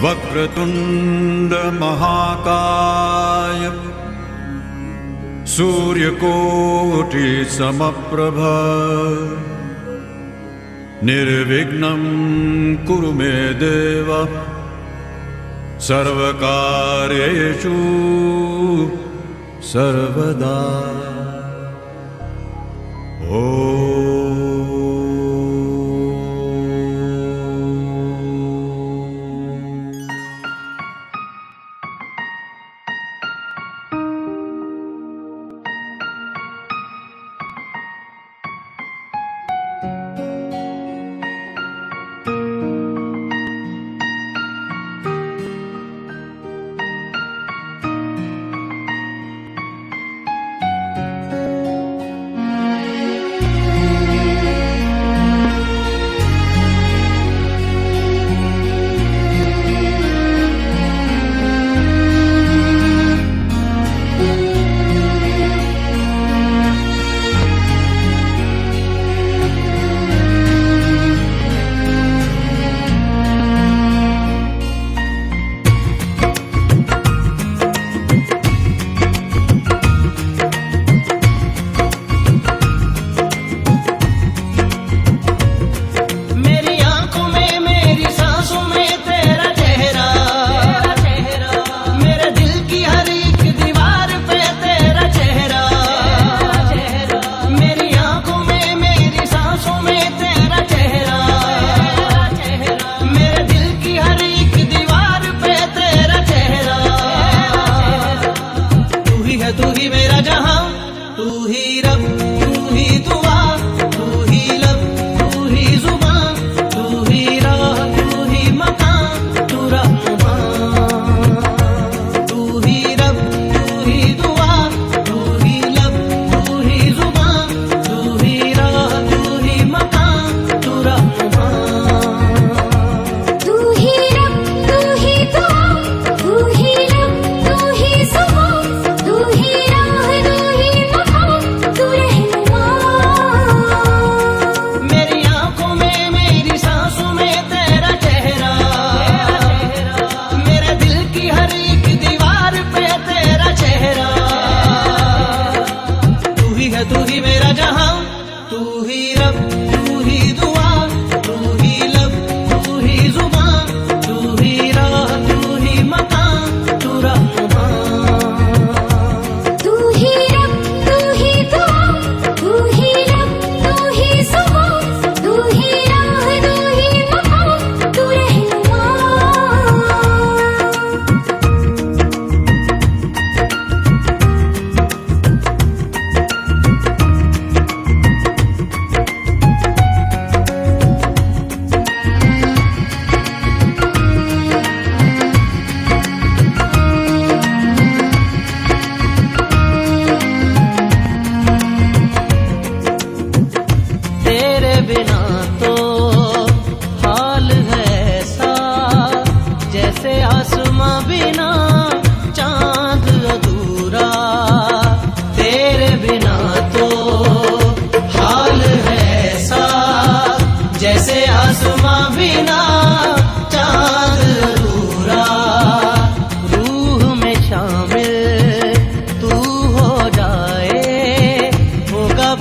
वक्रतुंड महाकाय सूर्यकोटि समप्रभ निर्विघ्नं कुरु मे देव सर्वकार्येषु सर्वदा।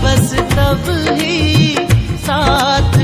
बस तब ही साथ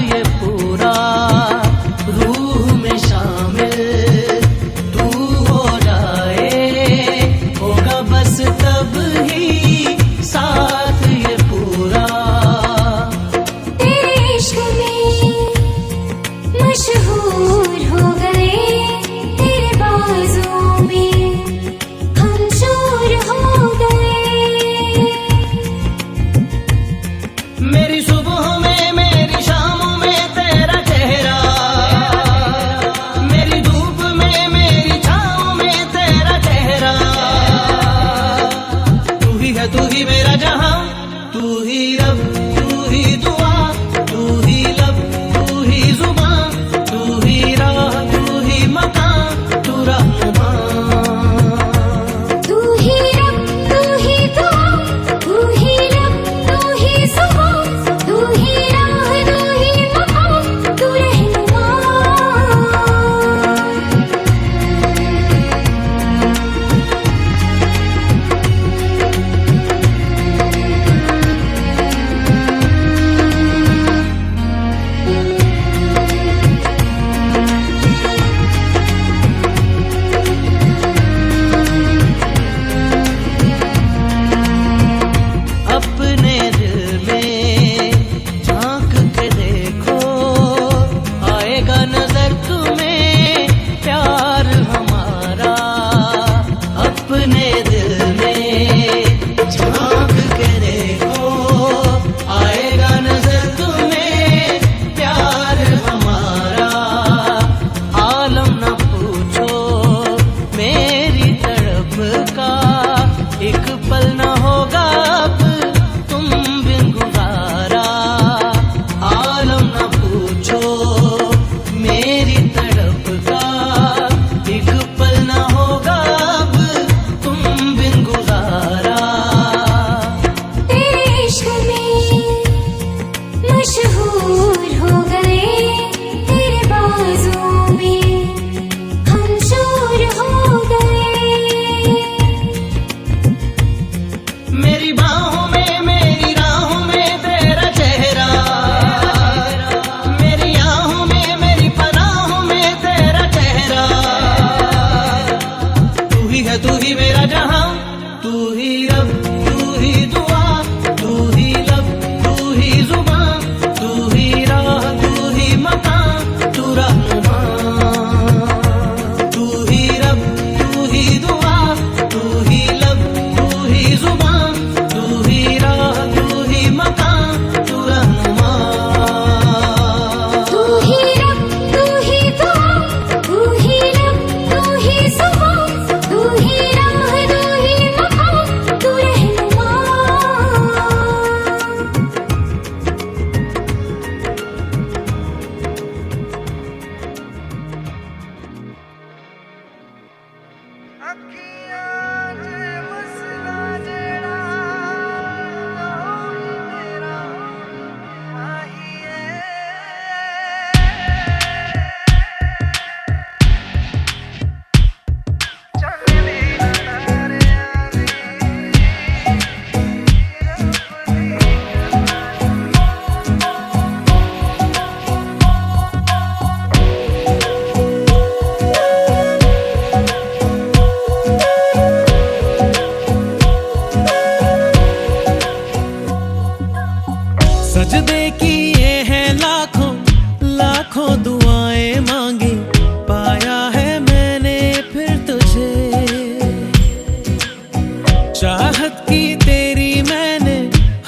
ये हैं लाखों लाखों दुआएं मांगी, पाया है मैंने फिर तुझे। चाहत की तेरी मैंने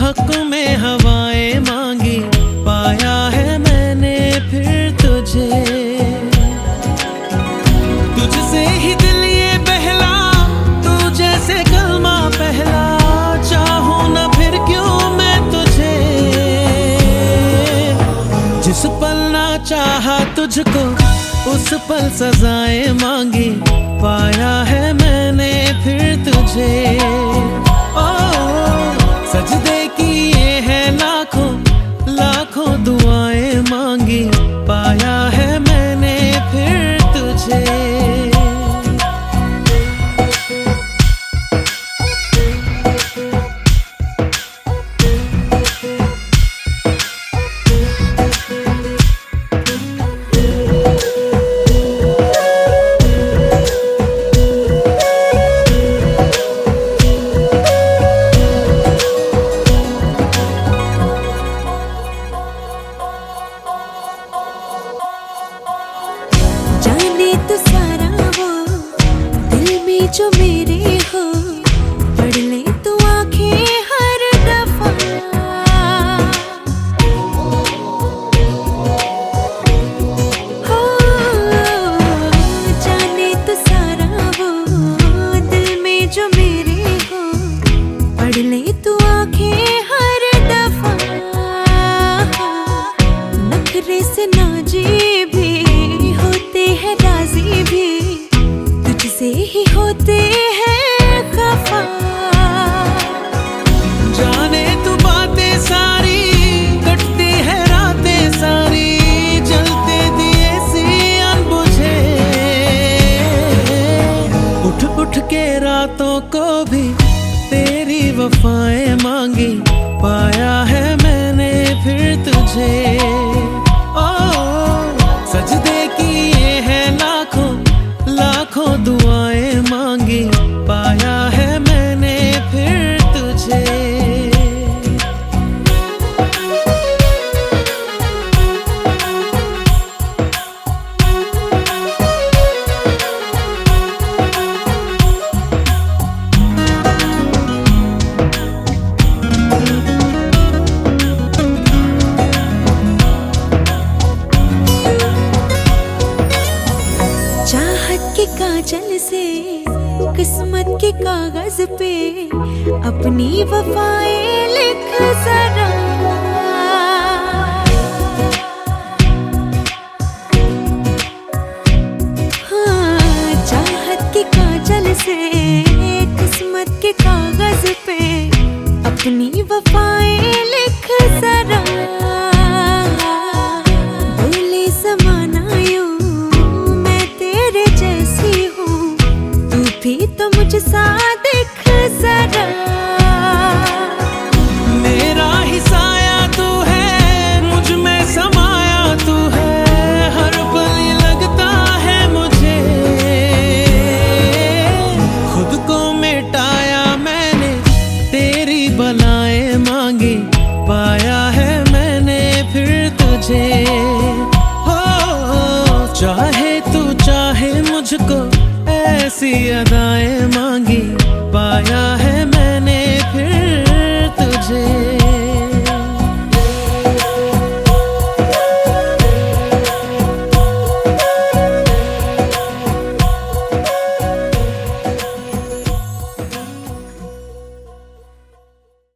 हक में हवाएं मांगी, पाया है मैंने फिर तुझे। तुझसे ही दिल ये बहला, तू जैसे कलमा पहला, चाहूं ना फिर क्यों मैं तुझे। जिस पल ना चाहा तुझको उस पल सजाएं मांगी, पाया है मैंने फिर तुझे। ओ सजदे किए हैं लाखों लाखों दुआएं मांगी, पाया है मैंने फिर तुझे। जाने तो सारा वो दिल में जो मेरे हो, पढ़ ले तो आंखें हर दफा। हो जाने तो सारा वो दिल में जो मेरे हो, पढ़ ले तो आंखें हर दफा। नखरे से नाजी भी होते हैं, राजी भी तुझसे ही होते हैं खफा। जाने तू बातें सारी, कटती है रातें सारी, जलते दिए सी अनबुझे। उठ उठ के रातों को भी तेरी वफाएं मांगी, पाया है मैंने फिर तुझे। ओ सजदे किए हैं लाखों लाखों दुआएं मांगी, पाया है मैंने फिर तुझे। चाहत के काजल से किस्मत के कागज पे अपनी वफाएं लिख जरा। हाँ, चाहत के काजल से किस्मत के कागज पे अपनी वफाएं लिख जरा। बोले ज़माना यूं भी तो मुझसा दिख जरा। मेरा ही साया तू है, मुझ में समाया तू है, हर पल लगता है मुझे। खुद को मिटाया मैंने, तेरी बलाएं मांगी, पाया है मैंने फिर तुझे। हो चाहे तू चाहे मुझको